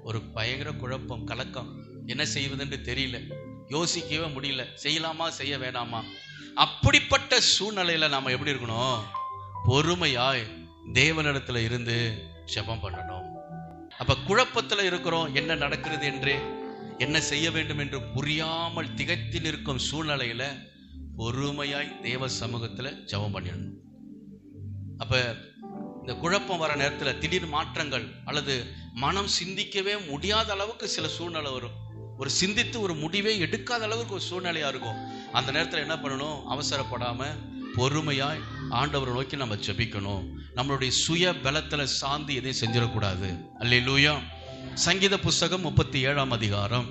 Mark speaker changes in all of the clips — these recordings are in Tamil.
Speaker 1: ஒரு பயங்கர குழப்பம், கலக்கம், என்ன செய்வதுன்னு தெரியல, யோசிக்கவே முடியல, செய்யலாமா செய்ய வேணாமா. அப்படிப்பட்ட சூழ்நிலையில நாம எப்படி இருக்கணும்? பொறுமையாய் தேவனிடத்துல இருந்து ஜெபம் பண்ணணும். அப்ப குழப்பத்துல இருக்கிறோம், என்ன நடக்கிறது என்று, என்ன செய்ய வேண்டும் என்று புரியாமல் திகைத்து நிற்கும் சூழ்நிலையில பொறுமையாய் தேவ சமூகத்துல ஜெபம் பண்ணிடணும். அப்ப இந்த குழப்பம் வர நேரத்துல திடீர் மாற்றங்கள் அல்லது மனம் சிந்திக்கவே முடியாத அளவுக்கு சில சூழ்நிலை வரும். ஒரு சிந்தித்து ஒரு முடிவே எடுக்காத அளவுக்கு ஒரு சூழ்நிலையா இருக்கும். அந்த நேரத்துல என்ன பண்ணணும்? அவசரப்படாம பொறுமையாய் ஆண்டவரை நோக்கி நம்ம ஜெபிக்கணும். நம்மளுடைய சுய பலத்துல சார்ந்து எதையும் செஞ்சிடக்கூடாது. அல்லேலூயா. சங்கீத புஸ்தகம் 37ஆம் அதிகாரம்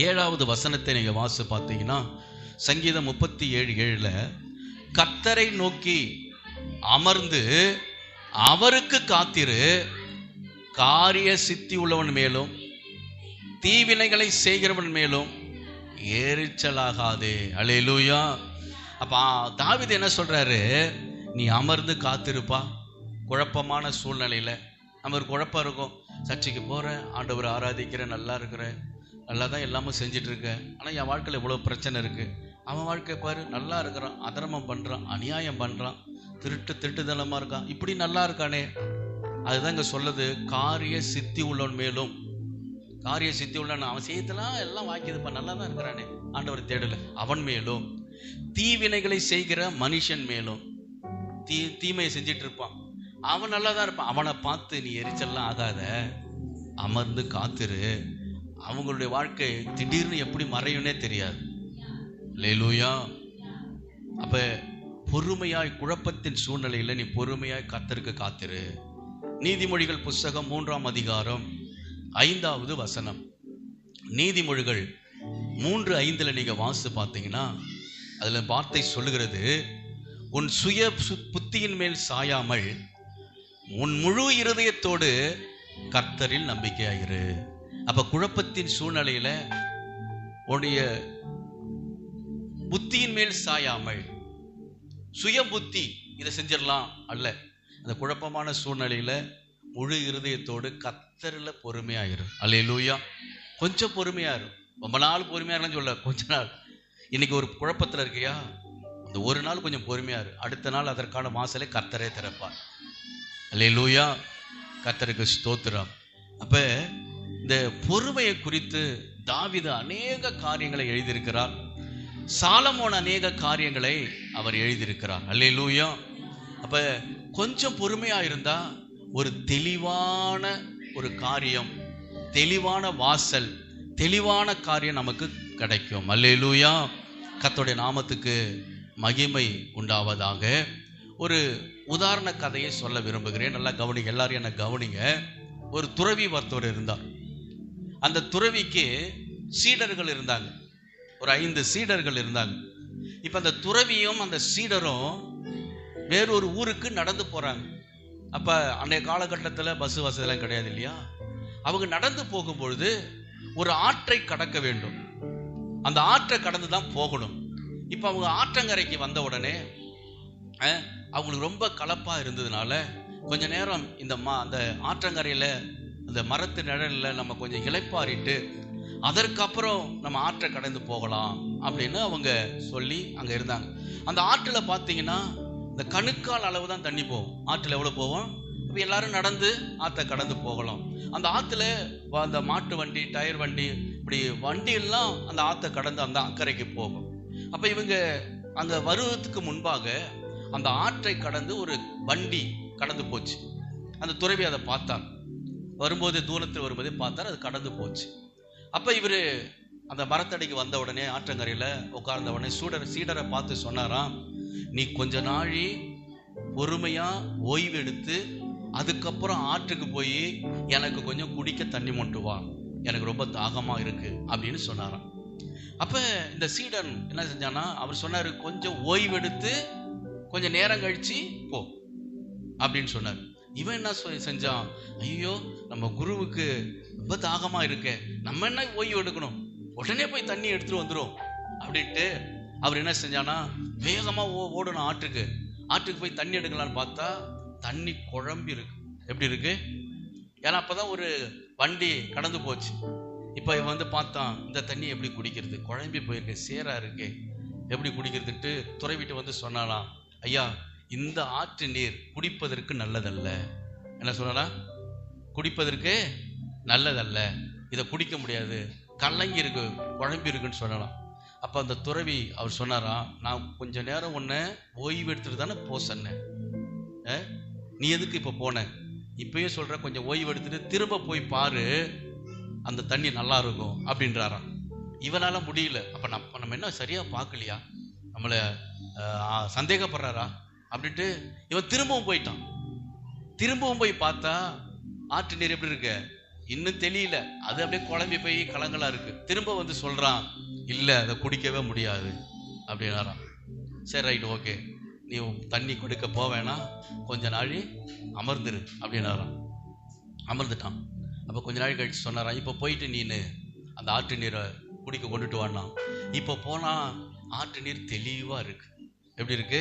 Speaker 1: 7வது வசனத்தை நீங்க வாசி பார்த்தீங்கன்னா, சங்கீதம் 37:7 கர்த்தரை நோக்கி அமர்ந்து அவருக்கு காத்திரு, காரிய சித்தி உள்ளவன் மேலும் தீவினைகளை செய்கிறவன் மேலும் எரிச்சலாகாதே. அல்லேலூயா. அப்ப தாவீது என்ன சொல்றாரு? நீ அமர்ந்து காத்திருப்பா. குழப்பமான சூழ்நிலையில நம்ம ஒரு குழப்பம் இருக்கும். சர்ச்சைக்கு போறேன், ஆண்டவரை ஆராதிக்கிறேன், நல்லா இருக்கிறேன், நல்லா தான் எல்லாமே செஞ்சுட்டு இருக்கேன், ஆனால் என் வாழ்க்கையில் இவ்வளோ பிரச்சனை இருக்கு. அவன் வாழ்க்கை பாரு, நல்லா இருக்கிறான், அதர்மம் பண்றான், அநியாயம் பண்றான், திருட்டுத்தனமா இருக்கான், இப்படி நல்லா இருக்கானே. அதுதான் இங்க சொல்லுது, காரிய சித்தி உள்ளவன் மேலும். காரிய சித்தி உள்ளவன், அவன் செய்யலாம் எல்லாம் வாக்கியதுப்பா, நல்லா தான் இருக்கிறானே, ஆண்டவர் தேடல, அவன் மேலும் தீவினைகளை செய்கிற மனுஷன் மேலும். தீமையை செஞ்சிட்டு இருப்பான், அவன் நல்லா தான் இருப்பான், அவனை பார்த்து நீ எரிச்சல்லாம் ஆகாத, அமர்ந்து காத்திரு. அவங்களுடைய வாழ்க்கை திடீர்னு எப்படி மறையும்னே தெரியாது. அல்லேலூயா. அப்ப பொறுமையாய் குழப்பத்தின் சூழ்நிலையில நீ பொறுமையாய் கர்த்தருக்கு காத்திரு. நீதிமொழிகள் புஸ்தகம் 3ஆம் அதிகாரம் 5வது வசனம். நீதிமொழிகள் 3:5 நீங்க வாசித்து பார்த்தீங்கன்னா, அதுல வார்த்தை சொல்லுகிறது, உன் சுய புத்தியின் மேல் சாயாமல் உன் முழு இருதயத்தோடு கர்த்தரில் நம்பிக்கையாயிரு. அப்ப குழப்பத்தின் சூழ்நிலையில உன்னுடைய புத்தியின் மேல் சாயாமல், சுய புத்தி இதை செஞ்சிடலாம் அல்ல, அந்த குழப்பமான சூழ்நிலையில முழு இருதயத்தோடு கர்த்தரில் பொறுமையாயிரு. அல்லேலூயா. கொஞ்சம் பொறுமையாயிரு. ரொம்ப நாள் பொறுமையாருன்னு சொல்ல, கொஞ்ச நாள். இன்னைக்கு ஒரு குழப்பத்தில் இருக்கியா, அந்த ஒரு நாள் கொஞ்சம் பொறுமையாரு, அடுத்த நாள் அதற்கான வாசலை கர்த்தரே திறப்பார். அல்லேலூயா. கர்த்தருக்கு ஸ்தோத்திரம். அப்ப இந்த பொறுமையை குறித்து தாவீது அநேக காரியங்களை எழுதியிருக்கிறார். சாலமோன் அநேக காரியங்களை அவர் எழுதியிருக்கிறார். அல்லேலூயா. அப்ப கொஞ்சம் பொறுமையா இருந்தா ஒரு தெளிவான ஒரு காரியம், தெளிவான வாசல், தெளிவான காரியம் நமக்கு கிடைக்கும். அல்லேலூயா. கர்த்தருடைய நாமத்துக்கு மகிமை உண்டாவதாக. ஒரு உதாரண கதையை சொல்ல விரும்புகிறேன். நல்லா கவனிங்க, எல்லாரும் என்ன கவனிங்க. ஒரு துறவி ஒருத்தர் இருந்தார். அந்த துறவிக்கு சீடர்கள் இருந்தாங்க, ஒரு 5 சீடர்கள் இருந்தாங்க. இப்ப அந்த துறவியும் அந்த சீடரும் வேறொரு ஊருக்கு நடந்து போறாங்க. அப்ப அன்றைய காலகட்டத்தில் பஸ் வசதியெல்லாம் கிடையாது இல்லையா. அவங்க நடந்து போகும்பொழுது ஒரு ஆற்றை கடக்க வேண்டும். அந்த ஆற்றை கடந்து தான் போகணும். இப்ப அவங்க ஆற்றங்கரைக்கு வந்த உடனே அவங்களுக்கு ரொம்ப கலப்பா இருந்ததுனால கொஞ்ச நேரம் அந்த ஆற்றங்கரையில அந்த மரத்து நிழல்ல நம்ம கொஞ்சம் இளைப்பாறிட்டு அதற்கப்புறம் நம்ம ஆற்றை கடந்து போகலாம் அப்படின்னு அவங்க சொல்லி அங்க இருந்தாங்க. அந்த ஆற்றுல பாத்தீங்கன்னா இந்த கணுக்கால் அளவு தான் தண்ணி போகும். ஆற்றுல எவ்வளவு போவோம்? இப்ப எல்லாரும் நடந்து ஆற்றை கடந்து போகலாம். அந்த ஆற்றுல அந்த மாட்டு வண்டி, டயர் வண்டி, இப்படி வண்டி எல்லாம் அந்த ஆற்றை கடந்து அந்த அக்கறைக்கு போகும். அப்ப இவங்க அங்க வருவதற்கு முன்பாக அந்த ஆற்றை கடந்து ஒரு வண்டி கடந்து போச்சு. அந்த துறவி அதை பார்த்தார். வரும்போது தூரத்தில் வரும்போதே பார்த்தார், அது கடந்து போச்சு. அப்ப இவரு அந்த மரத்தடிக்கு வந்த உடனே ஆற்றங்கரையில உட்கார்ந்த உடனே சீடரை பார்த்து சொன்னாராம், நீ கொஞ்ச நாழி பொறுமையா ஓய்வு எடுத்து அதுக்கப்புறம் ஆற்றுக்கு போய் எனக்கு கொஞ்சம் குடிக்க தண்ணி மொண்டு வா, எனக்கு ரொம்ப தாகமா இருக்கு அப்படின்னு சொன்னாராம். அப்ப இந்த சீடன் என்ன செஞ்சானா, அவர் சொன்னாரு, கொஞ்சம் ஓய்வு எடுத்து கொஞ்சம் நேரம் கழிச்சு போ அப்படின்னு சொன்னார். இவன் என்ன செஞ்சான், ஐயோ நம்ம குருவுக்கு ரொம்ப தாகமா இருக்கே, நம்ம என்ன ஓய்வு எடுக்கணும், உடனே போய் தண்ணி எடுத்துட்டு வந்துடும் அப்படின்ட்டு அவர் என்ன செஞ்சானா, வேகமா ஓடணும் ஆற்றுக்கு போய் தண்ணி எடுக்கலான்னு பார்த்தா தண்ணி குழம்பி இருக்கு. எப்படி இருக்கு? ஏன்னா அப்பதான் ஒரு வண்டி கடந்து போச்சு. இப்போ இவன் வந்து பார்த்தான், இந்த தண்ணி எப்படி குடிக்கிறது, குழம்பி போயிருக்கு, சேரா இருக்கு, எப்படி குடிக்கிறதுன்ட்டு துறவிட்டு வந்து சொன்னாலாம், ஐயா இந்த ஆற்று நீர் குடிப்பதற்கு நல்லதல்ல. என்ன சொன்னா, குடிப்பதற்கு நல்லதல்ல, இதை குடிக்க முடியாது, கலங்கி இருக்கு, குழம்பி இருக்குன்னு சொல்லலாம். அப்போ அந்த துறவி அவர் சொன்னாரா, நான் கொஞ்ச நேரம் உன்னை ஓய்வு எடுத்துட்டு தானே போ சொன்னேன், நீ எதுக்கு இப்போ போன, இப்பயும் சொல்ற கொஞ்சம் ஓய்வு எடுத்துட்டு திரும்ப போய் பாரு, அந்த தண்ணி நல்லா இருக்கும் அப்படின்றாராம். இவனால முடியல. அப்ப நம்ம என்ன சரியா பார்க்கலையா, நம்மள சந்தேகப்படுறாரா அப்படின்ட்டு இவன் திரும்பவும் போயிட்டான். திரும்பவும் போய் பார்த்தா ஆற்று நீர் எப்படி இருக்கு, இன்னும் தெரியல, அது அப்படியே குழம்பி போய் கலங்களா இருக்கு. திரும்ப வந்து சொல்றான், இல்ல அதை குடிக்கவே முடியாது அப்படின்னாராம். சரி ரைட் ஓகே, நீ தண்ணி குடிக்க போவேனா, கொஞ்ச நாள் அமர்ந்துரு அப்படின்னாராம். அமர்ந்துட்டான். அப்போ கொஞ்ச நாள் கழிச்சு சொன்னாராம், இப்போ போயிட்டு நீனு அந்த ஆற்று நீரை குடிக்க கொண்டுட்டு வானா. இப்போ போனா ஆற்று நீர் தெளிவா இருக்கு. எப்படி இருக்கு,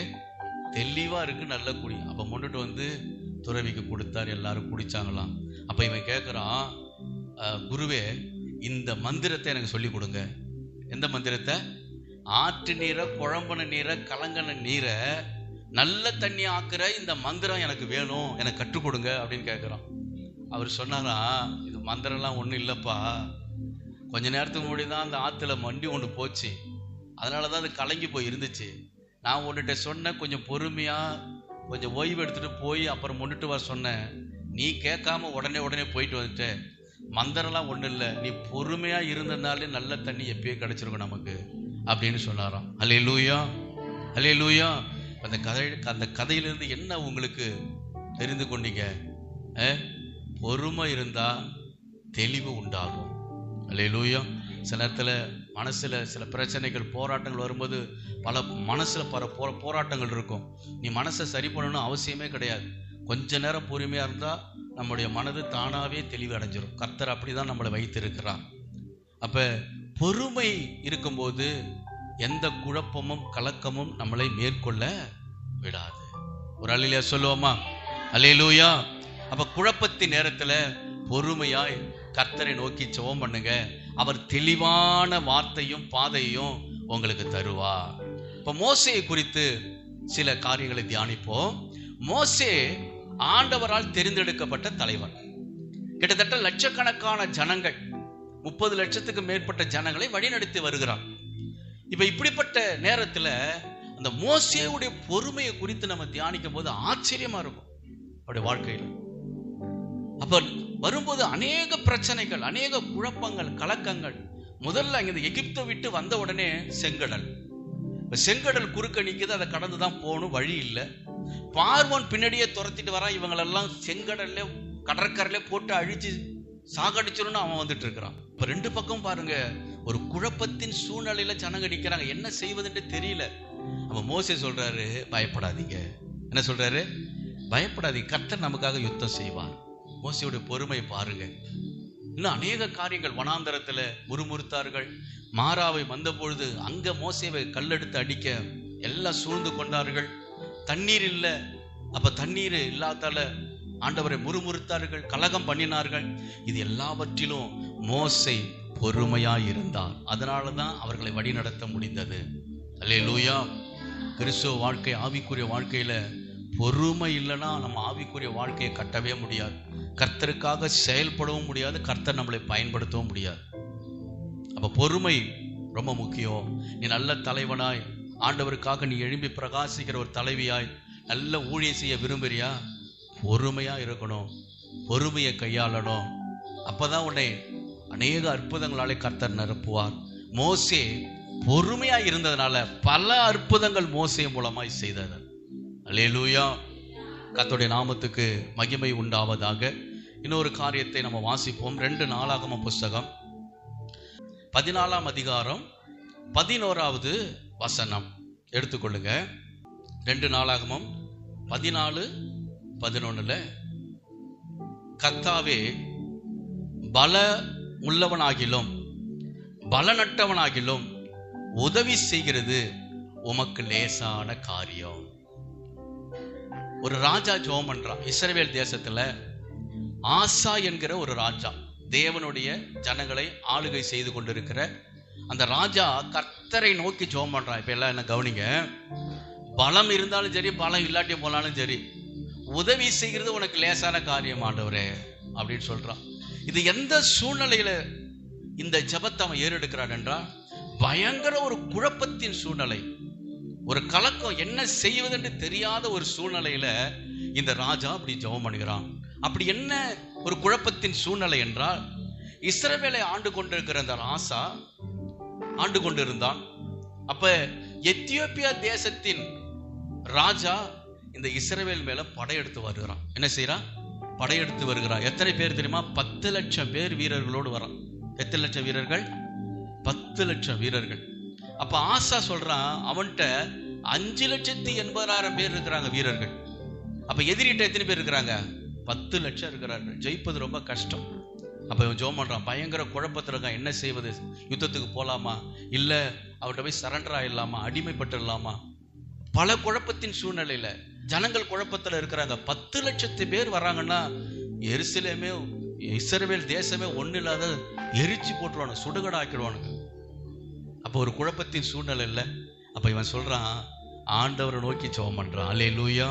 Speaker 1: தெளிவா இருக்கு, நல்ல குடி. அப்போ கொண்டுட்டு வந்து துறவிக்கு கொடுத்தார், எல்லாரும் குடிச்சாங்களாம். அப்போ இவன் கேட்குறான், குருவே இந்த மந்திரத்தை எனக்கு சொல்லி கொடுங்க. எந்த மந்திரத்தை? ஆற்று நீரை, குழம்புன நீரை, கலங்கன நீரை நல்ல தண்ணி ஆக்குற இந்த மந்திரம் எனக்கு வேணும், எனக்கு கற்றுக் கொடுங்க அப்படின்னு கேட்குறான். அவர் சொன்னாரா, இது மந்திரம்லாம் ஒன்றும் இல்லைப்பா, கொஞ்ச நேரத்துக்கு முன்னாடி தான் அந்த ஆற்றுல வண்டி ஒன்று போச்சு, அதனால தான் அது கலங்கி போய் இருந்துச்சு. நான் உன்கிட்ட சொன்னேன், கொஞ்சம் பொறுமையாக கொஞ்சம் ஓய்வு எடுத்துகிட்டு போய் அப்புறம் கொண்டுட்டு வர சொன்னேன், நீ கேட்காம உடனே போயிட்டு வந்துட்ட. மந்திரம்லாம் ஒன்றும் இல்லை, நீ பொறுமையாக இருந்ததுனாலே நல்ல தண்ணி எப்பயே கிடச்சிருக்கும் நமக்கு அப்படின்னு சொன்னாராம். அல்லேலூயா, அல்லேலூயா. அந்த கதையிலிருந்து என்ன உங்களுக்கு தெரிந்து கொண்டீங்க? பொறுமை இருந்தா தெளிவு உண்டாகும். அல்லேலூயா. சில நேரத்தில் மனசுல சில பிரச்சனைகள், போராட்டங்கள் வரும்போது பல மனசுல போராட்டங்கள் இருக்கும். நீ மனசை சரி பண்ணணும் அவசியமே கிடையாது. கொஞ்ச நேரம் பொறுமையா இருந்தா நம்முடைய மனது தானாவே தெளிவு அடைஞ்சிடும். கர்த்தர் அப்படிதான் நம்மளை வைத்திருக்கிறார். அப்ப பொறுமை இருக்கும்போது எந்த குழப்பமும் கலக்கமும் நம்மளை மேற்கொள்ள விடாது. ஒரு அல்லேலூயா சொல்லுவோமா? அல்லேலூயா. அப்ப குழப்பத்தின் நேரத்துல பொறுமையாய் கர்த்தரை நோக்கி ஜெபம் பண்ணுங்க. அவர் தெளிவான வார்த்தையும் பாதையும் உங்களுக்கு தருவார். இப்ப மோசேயை குறித்து சில காரியங்களை தியானிப்போம். மோசே ஆண்டவரால் தெரிந்தெடுக்கப்பட்ட தலைவர். கிட்டத்தட்ட லட்சக்கணக்கான ஜனங்கள், 30 லட்சத்துக்கு மேற்பட்ட ஜனங்களை வழிநடத்தி வருகிறார். இப்ப இப்படிப்பட்ட நேரத்துல அந்த மோசேயுடைய பொறுமையை குறித்து நம்ம தியானிக்கும் போது ஆச்சரியமா இருக்கும் அவருடைய வாழ்க்கையில. அப்ப வரும்போது அநேக பிரச்சனைகள், அநேக குழப்பங்கள், கலக்கங்கள். முதல்ல இந்த எகிப்தை விட்டு வந்த உடனே செங்கடல், செங்கடல் குறுக்க நிக்குது, அதை கடந்துதான் போகணும், வழி இல்லை. பார்வோன் பின்னாடியே துரத்திட்டு வரான். இவங்களெல்லாம் செங்கடல்ல கடற்கரையில போட்டு அழிச்சு சாகடிச்சிடணும் அவன் வந்துட்டு இருக்கிறான். இப்ப ரெண்டு பக்கம் பாருங்க, ஒரு குழப்பத்தின் சூழ்நிலையில ஜனங்க நிக்கிறாங்க, என்ன செய்வதுன்னு தெரியல. அப்ப மோசே சொல்றாரு, பயப்படாதீங்க. என்ன சொல்றாரு? பயப்படாதீங்க, கர்த்தர் நமக்காக யுத்தம் செய்வார். மோசேயுடைய பொறுமை பாருங்க. இன்னும் அநேக காரியங்கள். வனாந்தரத்துல முறுமுறுத்தார்கள். மாறாவை வந்த பொழுது அங்க மோசேவை கல்லெடுத்து அடிக்க எல்லாம் சூழ்ந்து கொண்டார்கள். தண்ணீர் இல்லை. அப்ப தண்ணீர் இல்லாதால ஆண்டவரை முறுமுறுத்தார்கள், கலகம் பண்ணினார்கள். இது எல்லாவற்றிலும் மோசே பொறுமையாய் இருந்தார். அதனாலதான் அவர்களை வழி நடத்த முடிந்தது. அல்லேலூயா. கிறிஸ்துவ வாழ்க்கை, ஆவிக்குரிய வாழ்க்கையில பொறுமை இல்லைன்னா நம்ம ஆவிக்குரிய வாழ்க்கையை கட்டவே முடியாது. கர்த்தருக்காக செயல்படவும் முடியாது, கர்த்தர் நம்மளை பயன்படுத்தவும் முடியாது. அப்ப பொறுமை ரொம்ப முக்கியம். நீ நல்ல தலைவனாய், ஆண்டவருக்காக நீ எழும்பி பிரகாசிக்கிற ஒரு தலைவியாய் நல்ல ஊழியம் செய்ய விரும்புறியா? பொறுமையா இருக்கணும், பொறுமையை கையாளணும். அப்பதான் உன்னை அநேக அற்புதங்களாலே கர்த்தர் நிரப்புவார். மோசே பொறுமையா இருந்ததுனால பல அற்புதங்கள் மோசே மூலமாய் செய்தது. அல்லேலூயா. கர்த்தருடைய நாமத்துக்கு மகிமை உண்டாவதாக. இன்னொரு காரியத்தை நம்ம வாசிப்போம். 2 நாளாகமம் புஸ்தகம் 14ஆம் அதிகாரம் 11வது வசனம் எடுத்துக்கொள்ளுங்க. 2 நாளாகமம் 14:11. கர்த்தாவே, பல உள்ளவனாகிலும் பலனற்றவனாகிலும் உதவி செய்கிறது உமக்கு லேசான காரியம். ஒரு ராஜா ஜெபம் பண்றான். இஸ்ரவேல் தேசத்துல ஆசா என்கிற ஒரு ராஜா, தேவனுடைய ஜனங்களை ஆளுகை செய்து கொண்டிருக்கிற அந்த ராஜா கர்த்தரை நோக்கி ஜெபம் பண்றான். இப்ப எல்லாம் என்ன கவனிங்க, பலம் இருந்தாலும் சரி, பலம் இல்லாட்டியும் போனாலும் சரி, உதவி செய்கிறது உனக்கு லேசான காரியம் ஆண்டவரே அப்படின்னு சொல்றான். இது எந்த சூழ்நிலையில இந்த ஜெபத்தை அவன் ஏறெடுக்கிறான் என்றால், பயங்கர ஒரு குழப்பத்தின் சூழ்நிலை, ஒரு கலக்கம், என்ன செய்வதென்று தெரியாத ஒரு சூழ்நிலையில இந்த ராஜா அப்படி ஜெபம் பண்ணுகிறான். அப்படி என்ன ஒரு குழப்பத்தின் சூழ்நிலை என்றால், இஸ்ரவேலை ஆண்டு கொண்டிருக்கிற அந்த ராசா ஆண்டு கொண்டிருந்தான். அப்ப எத்தியோப்பியா தேசத்தின் ராஜா இந்த இஸ்ரவேல் மேல படையெடுத்து வருகிறான். என்ன செய்யறான்? படையெடுத்து வருகிறான். எத்தனை பேர் தெரியுமா? 10 லட்சம் பேர் வீரர்களோடு வரான். எத்தனை லட்சம் வீரர்கள்? 10 லட்சம் வீரர்கள். அப்ப ஆசா சொல்றான், அவன்கிட்ட 5,80,000 பேர் இருக்கிறாங்க வீரர்கள். அப்ப எதிரிட்ட எத்தனை பேர் இருக்கிறாங்க? 10 லட்சம் இருக்கிறார்கள். ஜெயிப்பது ரொம்ப கஷ்டம். அப்ப இவன் ஜெபம் பண்றான், பயங்கர குழப்பத்தில் இருக்கான். என்ன செய்வது? யுத்தத்துக்கு போலாமா, இல்ல அவர்கிட்ட போய் சரண்டர் ஆயிடலாமா, அடிமைப்பட்டுடலாமா? பல குழப்பத்தின் சூழ்நிலையில ஜனங்கள் குழப்பத்துல இருக்கிறாங்க. 10 லட்சத்து பேர் வர்றாங்கன்னா எருசலேமே, இஸ்ரவேல் தேசமே ஒண்ணு இல்லாத எரிச்சு போட்டுருவானு, சுடுகடை ஆக்கிடுவானுங்க. அப்ப ஒரு குழப்பத்தின் சூழ்நிலை இல்லை. அப்ப இவன் சொல்றான், ஆண்டவரை நோக்கி ஜெபம் பண்றான். அல்லேலூயா.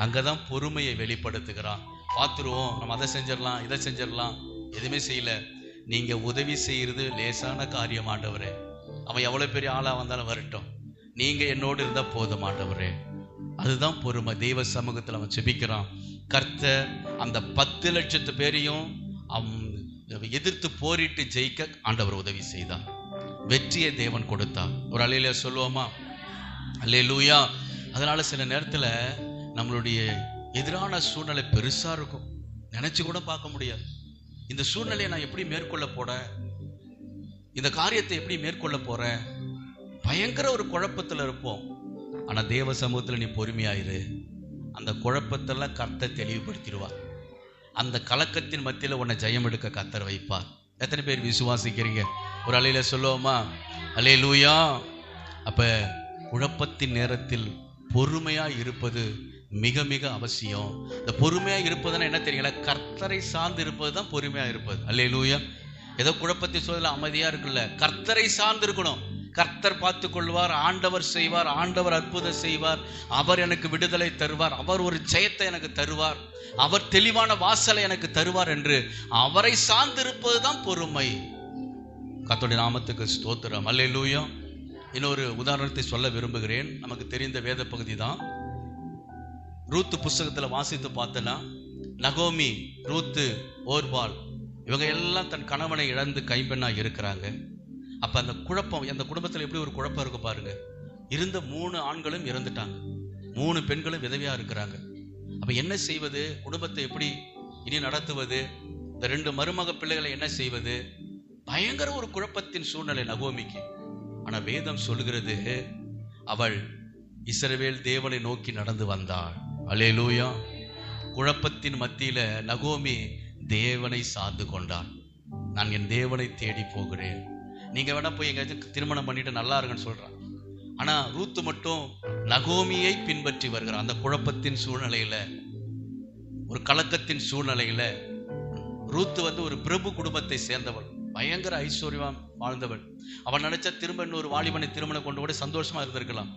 Speaker 1: அங்கதான் பொறுமையை வெளிப்படுத்துகிறான். பார்த்துருவோம், நம்ம அதை செஞ்சிடலாம், இதை செஞ்சிடலாம், எதுவுமே செய்யல. நீங்க உதவி செய்யறது லேசான காரியம் ஆண்டவரே. அவன் எவ்வளவு பெரிய ஆளா வந்தாலும் வரட்டும், நீங்க என்னோடு இருந்தா போதும் ஆண்டவரே. அதுதான் பொறுமை. தெய்வ சமூகத்தில் அவன் ஜெபிக்கிறான். கர்த்தர் அந்த 10 லட்சத்து பேரையும் எதிர்த்து போரிட்டு ஜெயிக்க ஆண்டவர் உதவி செய்தார். வெற்றியை தேவன் கொடுத்தார். ஒரு அல்லேலூயா சொல்லுவோமா? அல்லேலூயா. அதனால சில நேரத்துல நம்மளுடைய எதிரான சூழ்நிலை பெருசா இருக்கும், நினைச்சு கூட பார்க்க முடியாது. இந்த சூழ்நிலையை நான் எப்படி மேற்கொள்ள போறேன், இந்த காரியத்தை எப்படி மேற்கொள்ள போறேன், பயங்கர ஒரு குழப்பத்துல இருப்போம். ஆனா தேவ சமூகத்துல நீ பொறுமையாயிரு. அந்த குழப்பத்தெல்லாம் கர்த்தர் தெளிவுபடுத்திடுவார். அந்த கலக்கத்தின் மத்தியில உன்னை ஜெயம் எடுக்க கர்த்தர் வைப்பார். எத்தனை பேர் விசுவாசிக்கிறீங்க? ஒரு அலையில சொல்லுவோமா? அல்லேலூயா. அப்ப குழப்பத்தின் நேரத்தில் பொறுமையா இருப்பது மிக மிக அவசியம். இந்த பொறுமையா இருப்பதுன்னா என்ன தெரியல, கர்த்தரை சார்ந்து இருப்பது தான் பொறுமையா இருப்பது. அல்லேலூயா. ஏதோ குழப்பத்தை சொல்ல அமைதியா இருக்குல்ல, கர்த்தரை சார்ந்து இருக்கணும். கர்த்தர் பார்த்து கொள்வார், ஆண்டவர் செய்வார், ஆண்டவர் அற்புதம் செய்வார், அவர் எனக்கு விடுதலை தருவார், அவர் ஒரு ஜெயத்தை எனக்கு தருவார், அவர் தெளிவான வாசலை எனக்கு தருவார் என்று அவரை சார்ந்திருப்பது தான் பொறுமை. கர்த்தருடைய நாமத்துக்கு ஸ்தோத்திரம். அல்லேலூயா. இன்னொரு உதாரணத்தை சொல்ல விரும்புகிறேன். நமக்கு தெரிந்த வேத பகுதி தான். ரூத்து புஸ்தகத்துல வாசித்து பார்த்தனா, நகோமி, ரூத்து, ஓர்பால் இவங்க எல்லாம் தன் கணவனை இழந்து கைம்பெண்ணா இருக்கிறாங்க. அப்ப அந்த குழப்பம், அந்த குடும்பத்துல எப்படி ஒரு குழப்பம் இருக்கு பாருங்க. இருந்த 3 ஆண்களும் இறந்துட்டாங்க, 3 பெண்களும் விதவையா இருக்கிறாங்க. அப்ப என்ன செய்வது? குடும்பத்தை எப்படி இனி நடத்துவது? இந்த 2 மருமக பிள்ளைகளை என்ன செய்வது? பயங்கர ஒரு குழப்பத்தின் சூழ்நிலை நகோமிக்கு. ஆனா வேதம் சொல்லுகிறது, அவள் இஸ்ரவேல் தேவனை நோக்கி நடந்து வந்தாள். அல்லேலூயா. குழப்பத்தின் மத்தியில நகோமி தேவனை சார்ந்து கொண்டாள். நான் என் தேவனை தேடி போகிறேன். நீங்க வேணா போய் எங்கேயாச்சும் திருமணம் பண்ணிட்டு நல்லா இருக்குன்னு சொல்றான். ஆனா ரூத்து மட்டும் நகோமியை பின்பற்றி வருகிறான். அந்த குழப்பத்தின் சூழ்நிலையில, ஒரு கலக்கத்தின் சூழ்நிலையில, ரூத்து ஒரு பிரபு குடும்பத்தை சேர்ந்தவள், பயங்கர ஐஸ்வர்யம் வாழ்ந்தவள். அவன் நினைச்சா திரும்ப இன்னொரு வாலிபனை திருமணம் கொண்டு கூட சந்தோஷமா இருந்திருக்கலாம்.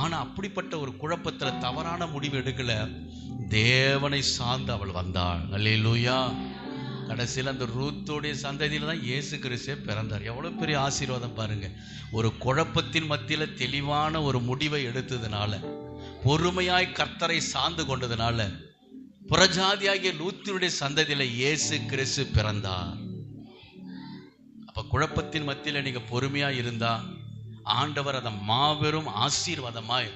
Speaker 1: ஆனா அப்படிப்பட்ட ஒரு குழப்பத்துல தவறான முடிவு எடுக்கல, தேவனை சார்ந்து அவள் வந்தாள். அல்லேலூயா. கடைசியில் அந்த ரூத்தோடைய சந்ததியில தான் இயேசு கிறிஸ்து பிறந்தார். எவ்வளவு பெரிய ஆசீர்வாதம் பாருங்க. ஒரு குழப்பத்தின் மத்தியில தெளிவான ஒரு முடிவை எடுத்ததுனால, பொறுமையாய் கர்த்தரை சார்ந்து கொண்டதுனால, புறஜாதியாகிய லூத்தினுடைய சந்ததியில இயேசு கிறிஸ்து பிறந்தார். அப்ப குழப்பத்தின் மத்தியில நீங்க பொறுமையா இருந்தா, ஆண்டவர் அதை மாபெரும் ஆசீர்வாதமாய்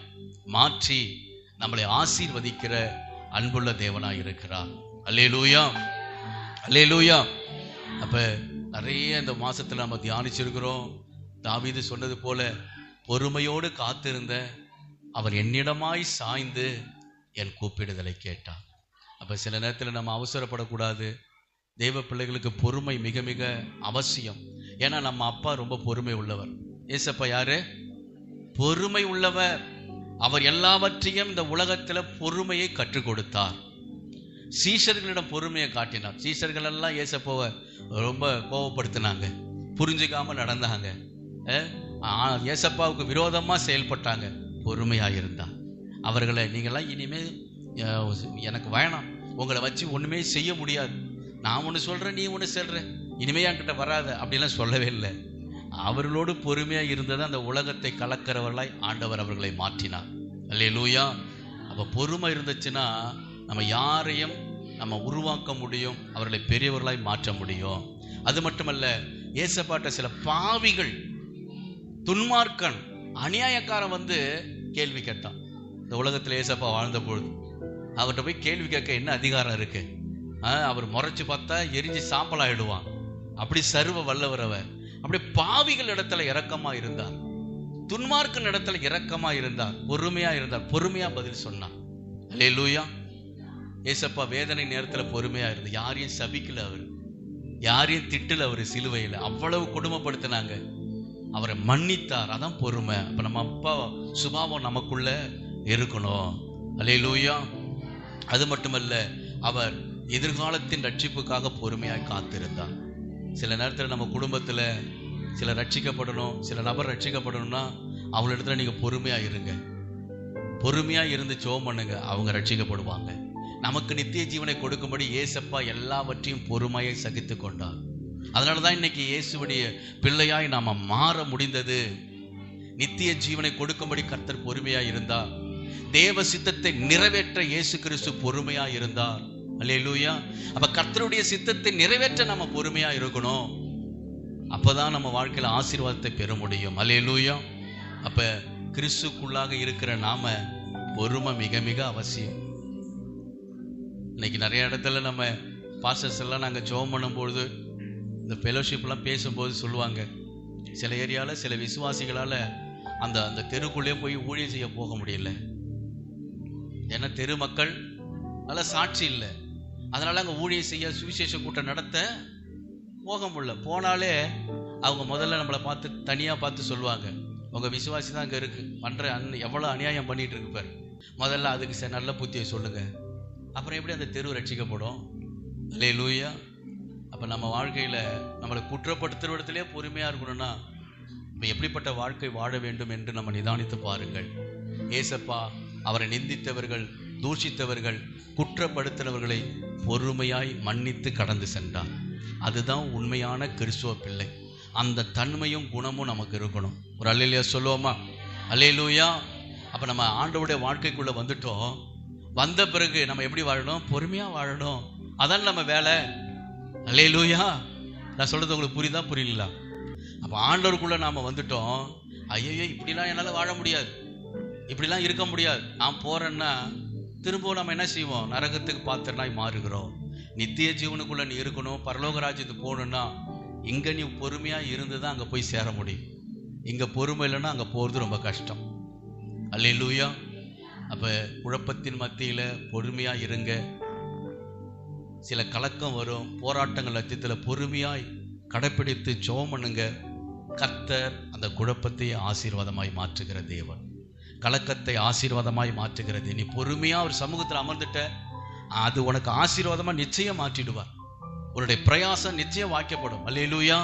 Speaker 1: மாற்றி நம்மளை ஆசீர்வதிக்கிற அன்புள்ள தேவனாய் இருக்கிறார். அல்லேலூயா. அல்லேலூயா. அப்ப நிறைய இந்த மாசத்துல நம்ம தியானிச்சிருக்கிறோம். தாவீது சொன்னது போல, பொறுமையோடு காத்திருந்த அவர் என்னிடமாய் சாய்ந்து என் கூப்பிடுதலை கேட்டார். அப்ப சில நேரத்தில் நம்ம அவசரப்படக்கூடாது. தெய்வ பிள்ளைகளுக்கு பொறுமை மிக மிக அவசியம். ஏன்னா நம்ம அப்பா ரொம்ப பொறுமை உள்ளவர். ஏசப்பா யாரு? பொறுமை உள்ளவர். அவர் எல்லாவற்றையும் இந்த உலகத்துல பொறுமையை கற்றுக் கொடுத்தார். சீஷர்களிடம் பொறுமையை காட்டினார். சீஷர்கள் எல்லாம் இயேசப்பாவை ரொம்ப கோபப்படுத்தினாங்க, புரிஞ்சுக்காம நடந்தாங்க, இயேசப்பாவுக்கு விரோதமா செயல்பட்டாங்க. பொறுமையாக இருந்தார். அவர்களை நீங்களாம் இனிமே எனக்கு வேணாம், உங்களை வச்சு ஒண்ணுமே செய்ய முடியாது, நான் ஒன்று சொல்றேன் நீ ஒன்று சொல்ற, இனிமே என்கிட்ட வராத அப்படிலாம் சொல்லவே இல்லை. அவர்களோடு பொறுமையா இருந்தது அந்த உலகத்தை கலக்கிறவர்களாய் ஆண்டவர் அவர்களை மாற்றினார். அல்லேலூயா. அப்ப பொறுமை இருந்துச்சுன்னா நம்ம யாரையும் நம்ம உருவாக்க முடியும், அவர்களை பெரியவர்களாய் மாற்ற முடியும். அது மட்டுமல்ல, ஏசப்பாட்ட சில பாவிகள், துன்மார்க்கன், அநியாயக்காரன் வந்து கேள்வி கேட்டான். இந்த உலகத்தில் ஏசப்பா வாழ்ந்த பொழுது அவர்கிட்ட போய் கேள்வி கேட்க என்ன அதிகாரம் இருக்கு? அவர் முறைச்சு பார்த்தா எரிஞ்சு சாம்பல் ஆயிடுவான். அப்படி சர்வ வல்லவர் அவர். அப்படி பாவிகள் இடத்துல இரக்கமா இருந்தார், துன்மார்க்கன் இடத்துல இரக்கமா இருந்தார், பொறுமையா இருந்தார், பொறுமையா பதில் சொன்னார். அல்லேலூயா. ஏசப்பா வேதனை நேரத்துல பொறுமையா இருந்து யாரையும் சபிக்கல, அவர் யாரையும் திட்டல, அவர் சிலுவையில் அவ்வளவு கொடுமைப்படுத்தினாங்க, அவரை மன்னித்தார். அதான் பொறுமை. அப்ப நம்ம அப்பா சுபாவம் நமக்குள்ள இருக்கணும். அல்லேலூயா. அது மட்டுமல்ல, அவர் எதிர்காலத்தின் ரட்சிப்புக்காக பொறுமையாய் காத்திருந்தார். சில நேரத்தில் நம்ம குடும்பத்துல சில ரட்சிக்கப்படணும், சில நபர் ரட்சிக்கப்படணும்னா அவங்களிடத்துல நீங்க பொறுமையா இருங்க, பொறுமையா இருந்து ஜெபம் பண்ணுங்க, அவங்க ரட்சிக்கப்படுவாங்க. நமக்கு நித்திய ஜீவனை கொடுக்கும்படி ஏசப்பா எல்லாவற்றையும் பொறுமையை சகித்து கொண்டார். அதனாலதான் இன்னைக்கு இயேசுவுடைய பிள்ளையாய் நாம மாற முடிந்தது. நித்திய ஜீவனை கொடுக்கும்படி கர்த்தர் பொறுமையா இருந்தார். தேவ சித்தத்தை நிறைவேற்ற இயேசு கிறிஸ்து பொறுமையா இருந்தார். அல்லேலூயா. அப்ப கர்த்தருடைய சித்தத்தை நிறைவேற்ற நம்ம பொறுமையா இருக்கணும். அப்பதான் நம்ம வாழ்க்கையில ஆசீர்வாதத்தை பெற முடியும். அல்லேலூயா. அப்ப கிறிஸ்துக்குள்ளாக இருக்கிற நாம பொறுமை மிக மிக அவசியம். இன்னைக்கு நிறைய இடத்துல நம்ம பாஸ்டர்ஸ் எல்லாம் நாங்கள் ஜெபம் பண்ணும்பொழுது, இந்த ஃபெலோஷிப்லாம் பேசும்போது சொல்லுவாங்க, சில ஏரியாவில் சில விசுவாசிகளால் அந்த தெருக்குள்ளே போய் ஊழியம் செய்ய போக முடியல. ஏன்னா தெரு மக்கள் நல்ல சாட்சி இல்லை, அதனால அங்கே ஊழியம் செய்ய சுவிசேஷ கூட்டம் நடத்த போக முடியல. போனாலே அவங்க முதல்ல நம்மளை பார்த்து தனியாக பார்த்து சொல்லுவாங்க, உங்கள் விசுவாசி தான் அங்கே இருக்கு, பண்ணுற எவ்வளோ அநியாயம் பண்ணிட்டு இருக்கு பாரு, முதல்ல அதுக்கு நல்ல புத்தியை சொல்லுங்க, அப்புறம் எப்படி அந்த தெரு ரட்சிக்கப்படும். அல்லேலூயா. அப்போ நம்ம வாழ்க்கையில் நம்மளை குற்றப்படுத்துகிற இடத்துலேயே பொறுமையாக இருக்கணும்னா இப்போ எப்படிப்பட்ட வாழ்க்கை வாழ வேண்டும் என்று நம்ம நிதானித்து பாருங்கள். ஏசப்பா அவரை நிந்தித்தவர்கள், தூஷித்தவர்கள், குற்றப்படுத்தினவர்களை பொறுமையாய் மன்னித்து கடந்து சென்றார். அதுதான் உண்மையான கிறிஸ்துவ பிள்ளை. அந்த தன்மையும் குணமும் நமக்கு இருக்கணும். ஒரு அல்லேலூயா சொல்லுவோமா? அல்லேலூயா. அப்போ நம்ம ஆண்டவருடைய வாழ்க்கைக்குள்ளே வந்துட்டோம். வந்த பிறகு நம்ம எப்படி வாழணும்? பொறுமையா வாழணும். அதான் நம்ம வேலை. அல்லேலூயா. நான் சொல்றது உங்களுக்கு புரியுதா புரியல? அப்ப ஆண்டவருக்குள்ள நாம வந்துட்டோம். ஐயோ இப்படிலாம் என்னால வாழ முடியாது, இப்படிலாம் இருக்க முடியாது, நான் போறேன்னா திரும்பவும் நம்ம என்ன செய்வோம்? நரகத்துக்கு பாத்திரனாய் மாறுகிறோம். நித்திய ஜீவனுக்குள்ள நீ இருக்கணும், பரலோக ராஜ்யத்துக்கு போகணும்னா இங்க நீ பொறுமையா இருந்துதான் அங்க போய் சேர முடியும். இங்க பொறுமை இல்லைன்னா அங்க போறது ரொம்ப கஷ்டம். அல்லேலூயா. அப்ப குழப்பத்தின் மத்தியில பொறுமையா இருங்க. சில கலக்கம் வரும், போராட்டங்கள் லட்சத்துல பொறுமையாய் கடைப்பிடித்து ஜெபம் பண்ணுங்க. கர்த்தர் அந்த குழப்பத்தை ஆசீர்வாதமாய் மாற்றுகிற தேவன், கலக்கத்தை ஆசீர்வாதமாய் மாற்றுகிறது. நீ பொறுமையா ஒரு சமூகத்தில் அமர்ந்துட்ட, அது உனக்கு ஆசீர்வாதமா நிச்சயம் மாற்றிடுவார். உன்னுடைய பிரயாசம் நிச்சயம் வாய்க்கப்படும். அல்லேலூயா.